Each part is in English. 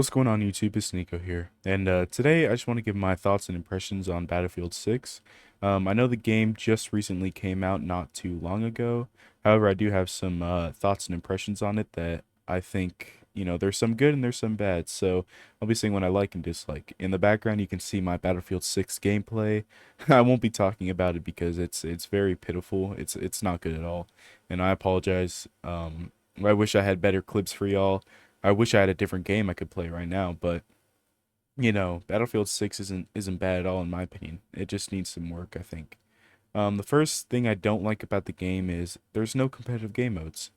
What's going on YouTube? It's Nico here, and today I just want to give my thoughts and impressions on Battlefield 6. I know the game just recently came out not too long ago. However, I do have some thoughts and impressions on it that I think, there's some good and there's some bad. So I'll be saying what I like and dislike. In the background, you can see my Battlefield 6 gameplay. I won't be talking about it because it's very pitiful. It's not good at all, and I apologize. I wish I had better clips for y'all. I wish I had a different game I could play right now, but Battlefield 6 isn't bad at all in my opinion. It just needs some work, I think. The first thing I don't like about the game is there's no competitive game modes.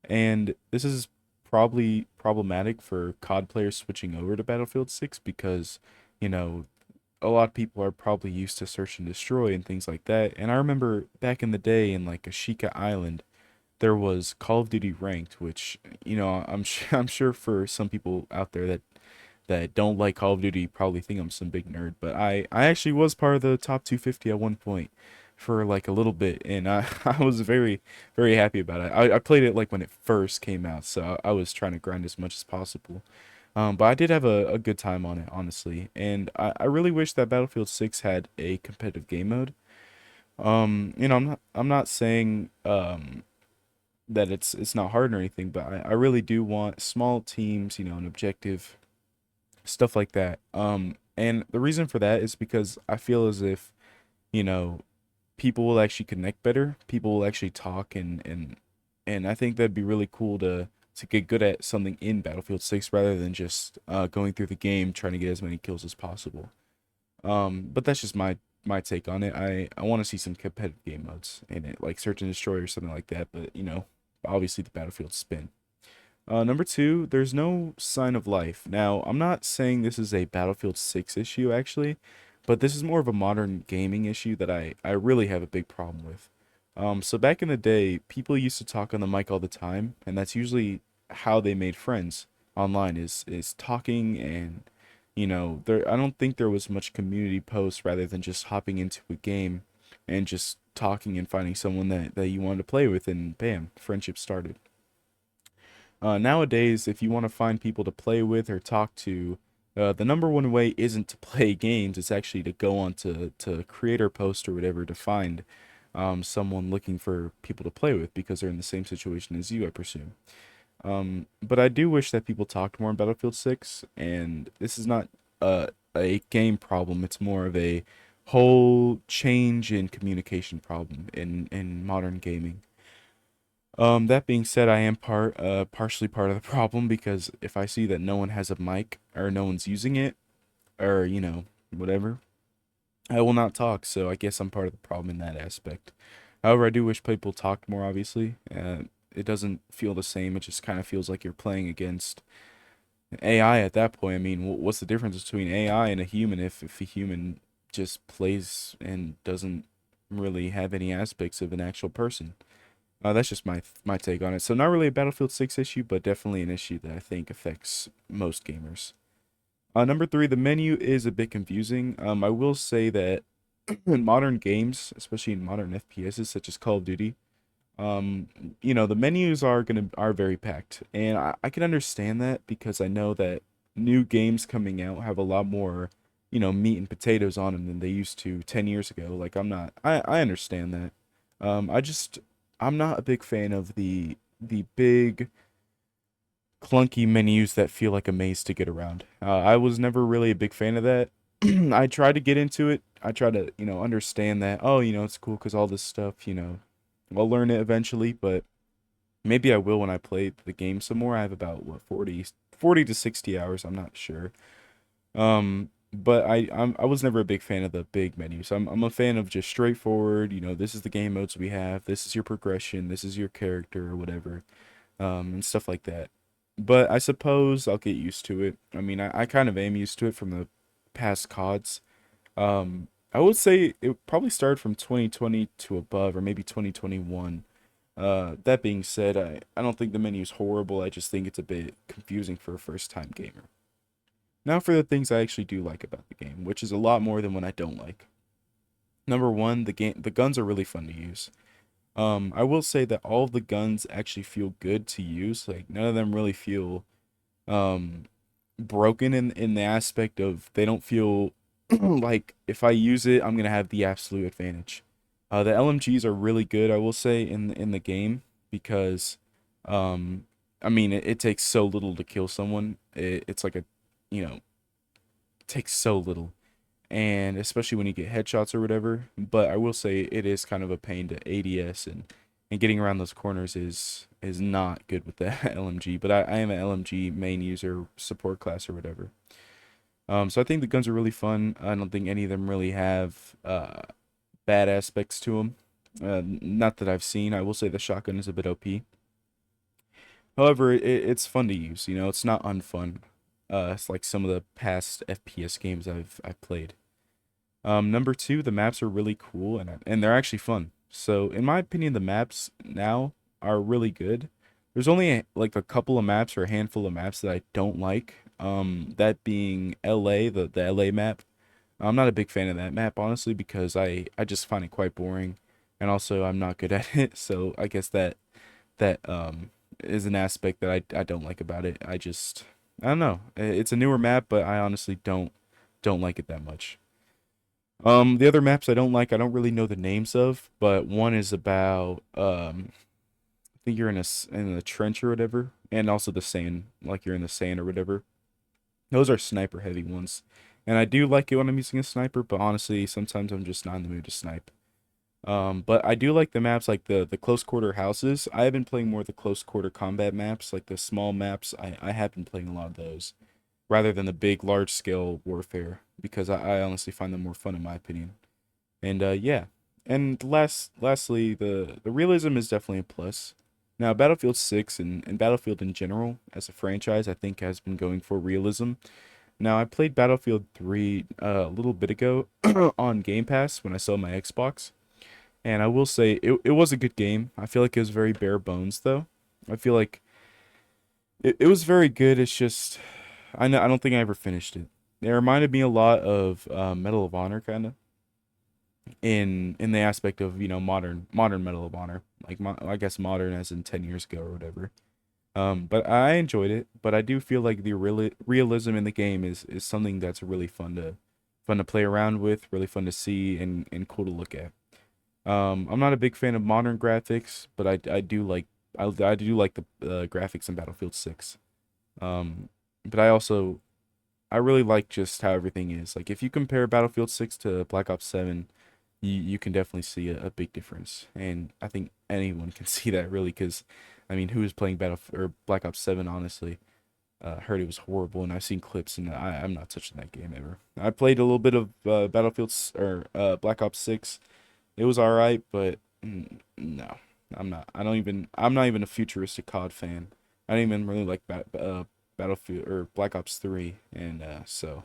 And this is probably problematic for COD players switching over to Battlefield 6 because, you know, a lot of people are probably used to search and destroy and things like that. And I remember back in the day in like Ashika Island, there was Call of Duty Ranked, which I'm sure for some people out there that don't like Call of Duty probably think I'm some big nerd, but I actually was part of the top 250 at one point for like a little bit, and I I was very happy about it. I played it like when it first came out, so I was trying to grind as much as possible. But I did have a good time on it, honestly, and I really wish that Battlefield 6 had a competitive game mode. I'm not saying that it's not hard or anything, but I really do want small teams, an objective, stuff like that. And the reason for that is because I feel as if, you know, people will actually connect better. People will actually talk and I think that'd be really cool to get good at something in Battlefield 6 rather than just going through the game trying to get as many kills as possible. But that's just my take on it. I want to see some competitive game modes in it, like Search and Destroy or something like that. But obviously the Battlefield spin. Number two, there's no sign of life. Now, I'm not saying this is a Battlefield 6 issue actually, but this is more of a modern gaming issue that I really have a big problem with. So back in the day, people used to talk on the mic all the time, and that's usually how they made friends online is talking and there I don't think there was much community posts rather than just hopping into a game and just talking and finding someone that you wanted to play with and bam, friendship started. Nowadays, if you want to find people to play with or talk to, the number one way isn't to play games. It's actually to go on to creator post or whatever to find someone looking for people to play with because they're in the same situation as you, I presume. But I do wish that people talked more in Battlefield 6, and this is not a game problem. It's more of a whole change in communication problem in modern gaming. That being said, I am partially part of the problem because if I see that no one has a mic or no one's using it or whatever, I will not talk. So I guess I'm part of the problem in that aspect. However, I do wish people talked more. Obviously, it doesn't feel the same. It just kind of feels like you're playing against AI at that point. I mean, what's the difference between AI and a human if a human just plays and doesn't really have any aspects of an actual person? That's just my take on it. So not really a Battlefield 6 issue, but definitely an issue that I think affects most gamers. Number three, the menu is a bit confusing. I will say that in modern games, especially in modern FPSs such as Call of Duty, um, the menus are very packed, and I can understand that because I know that new games coming out have a lot more, meat and potatoes on them than they used to 10 years ago. Like I understand that. I just I'm not a big fan of the big clunky menus that feel like a maze to get around. I was never really a big fan of that. I tried to get into it. I try to, understand that. Oh, it's cool because all this stuff, I'll learn it eventually, but maybe I will when I play the game some more. I have about what 40 to 60 hours. I'm not sure. But I was never a big fan of the big menus. I'm a fan of just straightforward. This is the game modes we have. This is your progression. This is your character or whatever, and stuff like that. But I suppose I'll get used to it. I mean, I kind of am used to it from the past CODs. I would say it probably started from 2020 to above, or maybe 2021. That being said, I don't think the menu's horrible. I just think it's a bit confusing for a first time gamer. Now for the things I actually do like about the game, which is a lot more than what I don't like. Number one, the guns are really fun to use. I will say that all of the guns actually feel good to use. Like none of them really feel um broken in the aspect of they don't feel like if I use it, I'm gonna have the absolute advantage. The LMGs are really good, I will say, in the game because, um, I mean, it takes so little to kill someone. It's like a, you know, takes so little, and especially when you get headshots or whatever. But I will say it is kind of a pain to ADS, and getting around those corners is not good with the LMG. But I am an LMG main user, support class or whatever. So I think the guns are really fun. I don't think any of them really have bad aspects to them. Not that I've seen. I will say the shotgun is a bit OP. However, it's fun to use. You know, it's not unfun. It's like some of the past FPS games I've played. Number two, the maps are really cool and they're actually fun. So in my opinion, the maps now are really good. There's only like a couple of maps or a handful of maps that I don't like. That being LA, the LA map. I'm not a big fan of that map honestly because I just find it quite boring, and also I'm not good at it. So I guess that is an aspect that I don't like about it. I don't know. It's a newer map, but I honestly don't like it that much. The other maps I don't like, I don't really know the names of, but one is about I think you're in a trench or whatever, and also the sand, like you're in the sand or whatever. Those are sniper heavy ones, and I do like it when I'm using a sniper, but honestly, sometimes I'm just not in the mood to snipe. But I do like the maps like the close quarter houses. I have been playing more of the close quarter combat maps, like the small maps. I have been playing a lot of those rather than the big large scale warfare because I honestly find them more fun in my opinion. And yeah. And lastly, the realism is definitely a plus. Now, Battlefield 6 and Battlefield in general as a franchise, I think has been going for realism. Now, I played Battlefield 3 a little bit ago on Game Pass when I sold my Xbox. And I will say it was a good game. I feel like it was very bare bones though. I feel like it was very good. It's just I don't think I ever finished it. It reminded me a lot of Medal of Honor kind of in the aspect of modern Medal of Honor, like I guess modern as in 10 years ago or whatever. But I enjoyed it. But I do feel like the realism in the game is something that's really fun to play around with, really fun to see, and cool to look at. I'm not a big fan of modern graphics, but I do like I do like the graphics in Battlefield 6. Um, but I really like just how everything is. Like if you compare Battlefield 6 to Black Ops 7, you can definitely see a big difference. And I think anyone can see that really because I mean, who is playing Battle or Black Ops 7 honestly? Heard it was horrible, and I've seen clips, and I'm not touching that game ever. I played a little bit of or Black Ops 6. It was all right, but no, I'm not. I'm not even a futuristic COD fan. I don't even really like Battlefield or Black Ops 3, and so.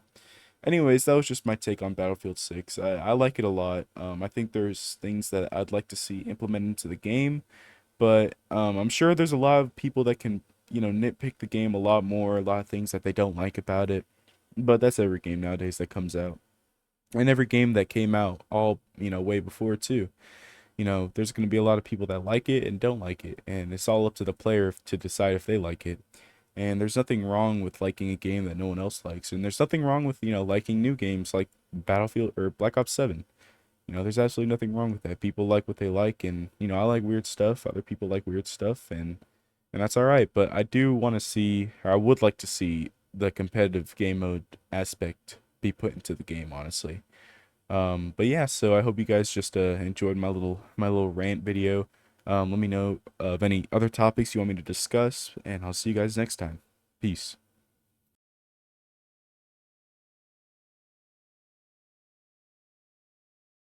Anyways, that was just my take on Battlefield 6. I like it a lot. I think there's things that I'd like to see implemented into the game, but I'm sure there's a lot of people that can, nitpick the game a lot more, a lot of things that they don't like about it. But that's every game nowadays that comes out. And every game that came out all, way before too. There's going to be a lot of people that like it and don't like it, and it's all up to the player to decide if they like it. And there's nothing wrong with liking a game that no one else likes, and there's nothing wrong with, liking new games like Battlefield or Black Ops 7. There's absolutely nothing wrong with that. People like what they like, and I like weird stuff. Other people like weird stuff, and that's all right. But I do want to see, or I would like to see, the competitive game mode aspect be put into the game, honestly. But yeah, so I hope you guys just enjoyed my little rant video. Let me know of any other topics you want me to discuss, and I'll see you guys next time. Peace.